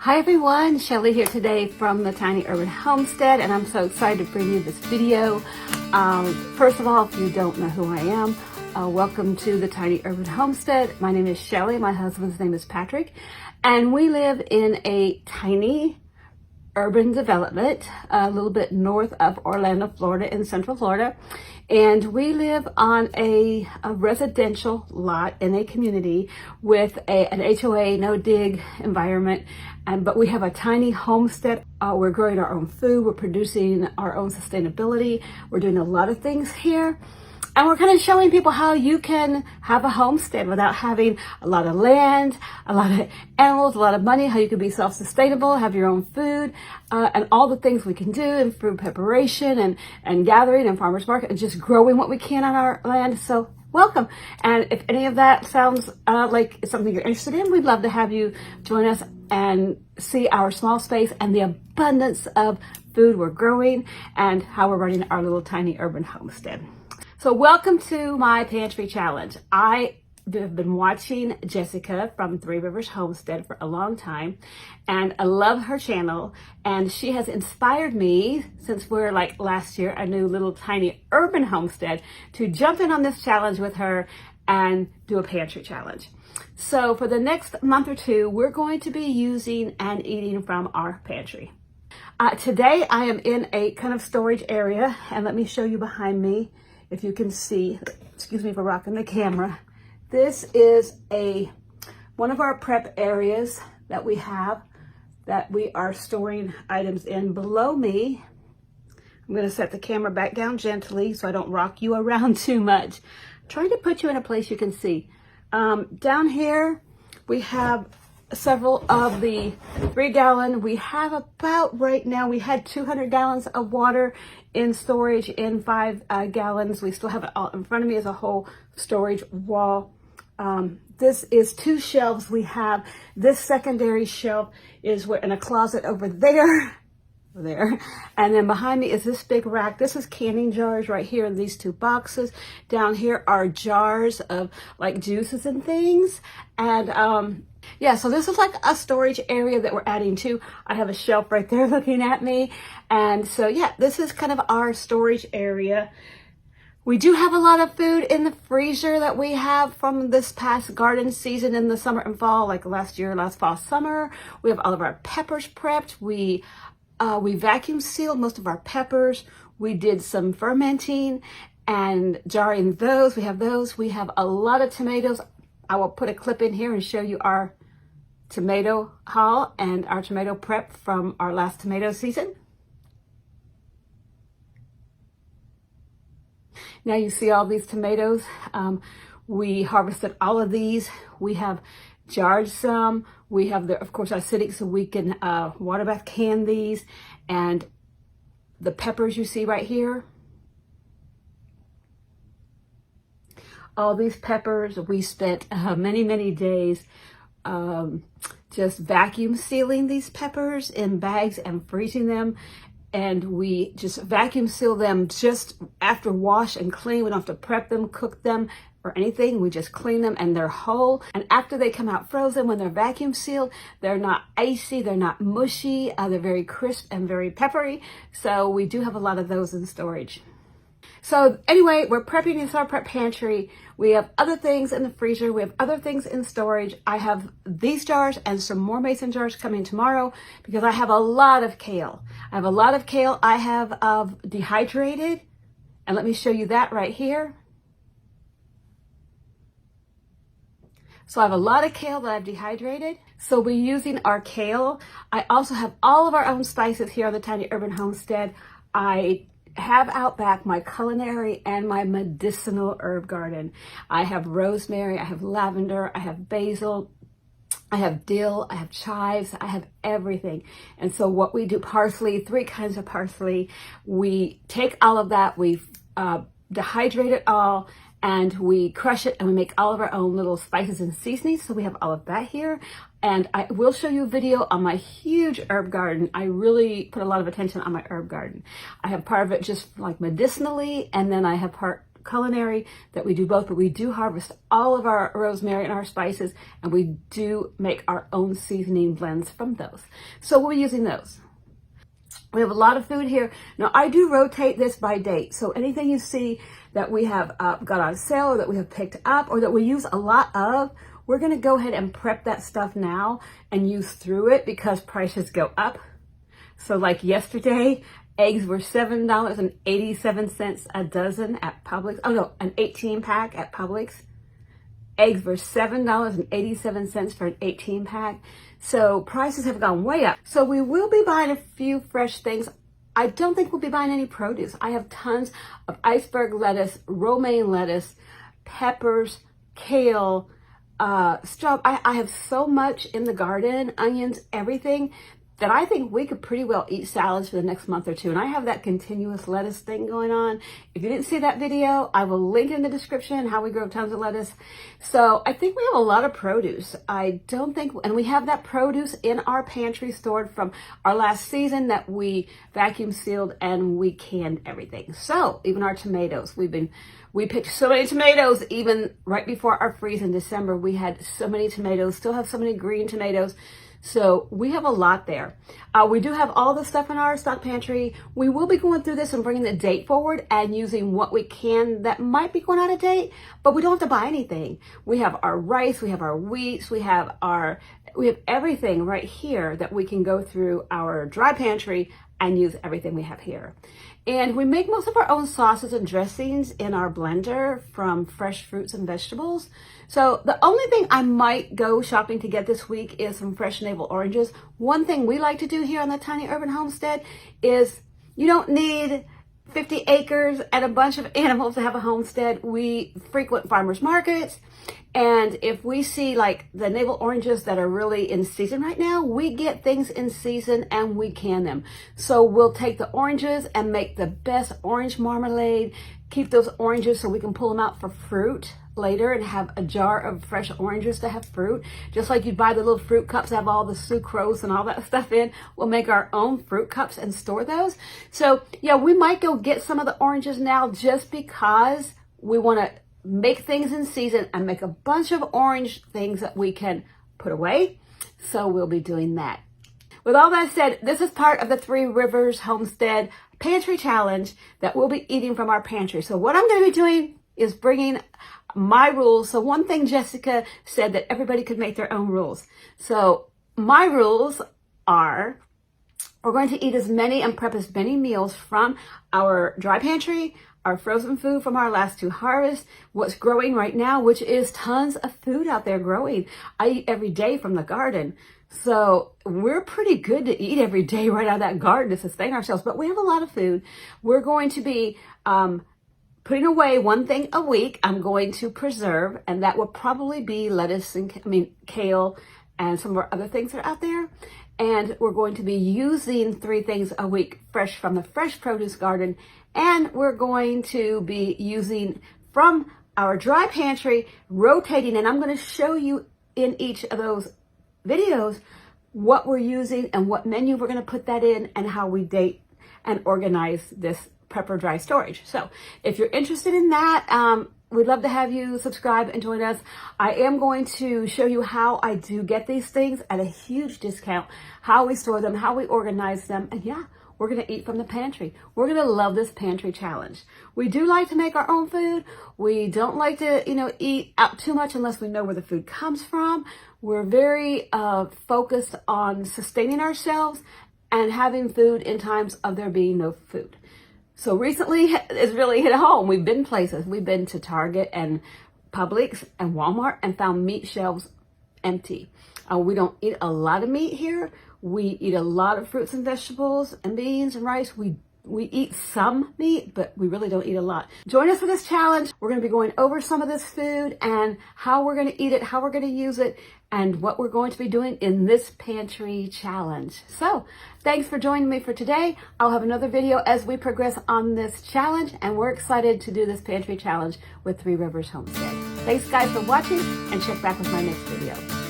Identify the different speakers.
Speaker 1: Hi everyone, Shelley here today from the Tiny Urban Homestead, and I'm so excited to bring you this video. First of all, if you don't know who I am, welcome to the Tiny Urban Homestead. My name is Shelley, my husband's name is Patrick, and we live in a tiny urban development a little bit north of Orlando, Florida, in Central Florida. And we live on a residential lot in a community with an HOA, no dig environment. But we have a tiny homestead. We're growing our own food. We're producing our own sustainability. We're doing a lot of things here. And we're kind of showing people how you can have a homestead without having a lot of land, a lot of animals, a lot of money, how you can be self-sustainable, have your own food, and all the things we can do in food preparation and gathering and farmers market and just growing what we can on our land. So welcome. And if any of that sounds like something you're interested in, we'd love to have you join us and see our small space and the abundance of food we're growing and how we're running our little tiny urban homestead. So welcome to my pantry challenge. I have been watching Jessica from Three Rivers Homestead for a long time, and I love her channel, and she has inspired me since we're like last year, a new little tiny urban homestead, to jump in on this challenge with her and do a pantry challenge. So for the next month or two, we're going to be using and eating from our pantry. Today I am in a kind of storage area, and let me show you behind me. If you can see, excuse me for rocking the camera. This is one of our prep areas that we have that we are storing items in. Below me, I'm gonna set the camera back down gently so I don't rock you around too much. I'm trying to put you in a place you can see. Down here, we have several of the 3-gallon. We have about, right now, we had 200 gallons of water in storage in 5 gallons. We still have it all in front of me as a whole storage wall. This is 2 shelves we have. This secondary shelf is in a closet over there. And then behind me is this big rack. This is canning jars right here in these 2 boxes. Down here are jars of like juices and things. And yeah, so this is like a storage area that we're adding to. I have a shelf right there looking at me. And so yeah, this is kind of our storage area. We do have a lot of food in the freezer that we have from this past garden season in the summer and fall, like last fall, summer. We have all of our peppers prepped. We vacuum sealed most of our peppers. We did some fermenting and jarring those. We have those. We have a lot of tomatoes. I will put a clip in here and show you our tomato haul and our tomato prep from our last tomato season. Now you see all these tomatoes. We harvested all of these. We have jarred some. We have, of course, acidic, so we can water bath can these. And the peppers you see right here. All these peppers, we spent many, many days just vacuum sealing these peppers in bags and freezing them. And we just vacuum seal them just after wash and clean. We don't have to prep them, cook them, or anything. We just clean them and they're whole. And after they come out frozen, when they're vacuum sealed, they're not icy, they're not mushy, they're very crisp and very peppery. So we do have a lot of those in storage. So anyway, we're prepping this our prep pantry. We have other things in the freezer. We have other things in storage. I have these jars and some more mason jars coming tomorrow because I have a lot of kale. I have dehydrated, and let me show you that right here. So I have a lot of kale that I've dehydrated. So we're using our kale. I also have all of our own spices here on the Tiny Urban Homestead. I have out back my culinary and my medicinal herb garden. I have rosemary, I have lavender, I have basil, I have dill, I have chives, I have everything. And so what we do, parsley, 3 kinds of parsley. We take all of that, we dehydrate it all, and we crush it, and we make all of our own little spices and seasonings. So we have all of that here. And I will show you a video on my huge herb garden. I really put a lot of attention on my herb garden. I have part of it just like medicinally, and then I have part culinary that we do both, but we do harvest all of our rosemary and our spices, and we do make our own seasoning blends from those. So we'll be using those. We have a lot of food here. Now, I do rotate this by date. So anything you see that we have got on sale or that we have picked up or that we use a lot of, we're going to go ahead and prep that stuff now and use through it because prices go up. So like yesterday, eggs were $7.87 a dozen at Publix. Oh no, an 18 pack at Publix. Eggs were $7.87 for an 18 pack. So prices have gone way up. So we will be buying a few fresh things. I don't think we'll be buying any produce. I have tons of iceberg lettuce, romaine lettuce, peppers, kale, I have so much in the garden, onions, everything, that I think we could pretty well eat salads for the next month or two. And I have that continuous lettuce thing going on. If you didn't see that video, I will link in the description how we grow tons of lettuce. So I think we have a lot of produce. I don't think, and we have that produce in our pantry stored from our last season that we vacuum sealed and we canned everything. So even our tomatoes, we picked so many tomatoes even right before our freeze in December. We had so many tomatoes, still have so many green tomatoes. So we have a lot there. We do have all the stuff in our stock pantry. We will be going through this and bringing the date forward and using what we can that might be going out of date, but we don't have to buy anything. We have our rice, we have our wheats, we have everything right here that we can go through our dry pantry and use everything we have here. And we make most of our own sauces and dressings in our blender from fresh fruits and vegetables. So the only thing I might go shopping to get this week is some fresh navel oranges. One thing we like to do here on the Tiny Urban Homestead is you don't need 50 acres and a bunch of animals to have a homestead. We frequent farmers markets, and if we see like the navel oranges that are really in season right now, we get things in season and we can them. So we'll take the oranges and make the best orange marmalade, keep those oranges so we can pull them out for fruit later and have a jar of fresh oranges to have fruit. Just like you'd buy the little fruit cups that have all the sucrose and all that stuff in, we'll make our own fruit cups and store those. So yeah, we might go get some of the oranges now just because we want to make things in season and make a bunch of orange things that we can put away. So we'll be doing that. With all that said, this is part of the Three Rivers Homestead Pantry Challenge that we'll be eating from our pantry. So what I'm going to be doing is bringing my rules. So one thing Jessica said that everybody could make their own rules. So my rules are we're going to eat as many and prep as many meals from our dry pantry, our frozen food from our last two harvests, what's growing right now, which is tons of food out there growing. I eat every day from the garden. So we're pretty good to eat every day right out of that garden to sustain ourselves, but we have a lot of food. We're going to be putting away one thing a week. I'm going to preserve, and that will probably be lettuce and kale and some of our other things that are out there. And we're going to be using 3 things a week fresh from the fresh produce garden. And we're going to be using from our dry pantry, rotating. And I'm going to show you in each of those videos what we're using and what menu we're going to put that in and how we date and organize this prepper dry storage. So if you're interested in that, we'd love to have you subscribe and join us. I am going to show you how I do get these things at a huge discount, how we store them, how we organize them, and yeah, we're going to eat from the pantry. We're going to love this pantry challenge. We do like to make our own food. We don't like to, eat out too much unless we know where the food comes from. We're very focused on sustaining ourselves and having food in times of there being no food. So recently it's really hit home. We've been places. We've been to Target and Publix and Walmart and found meat shelves empty. We don't eat a lot of meat here. We eat a lot of fruits and vegetables and beans and rice. We eat some meat, but we really don't eat a lot. Join us for this challenge. We're going to be going over some of this food and how we're going to eat it, how we're going to use it, and what we're going to be doing in this pantry challenge. So thanks for joining me for today. I'll have another video as we progress on this challenge, and we're excited to do this pantry challenge with Three Rivers Homestead. Thanks guys for watching, and check back with my next video.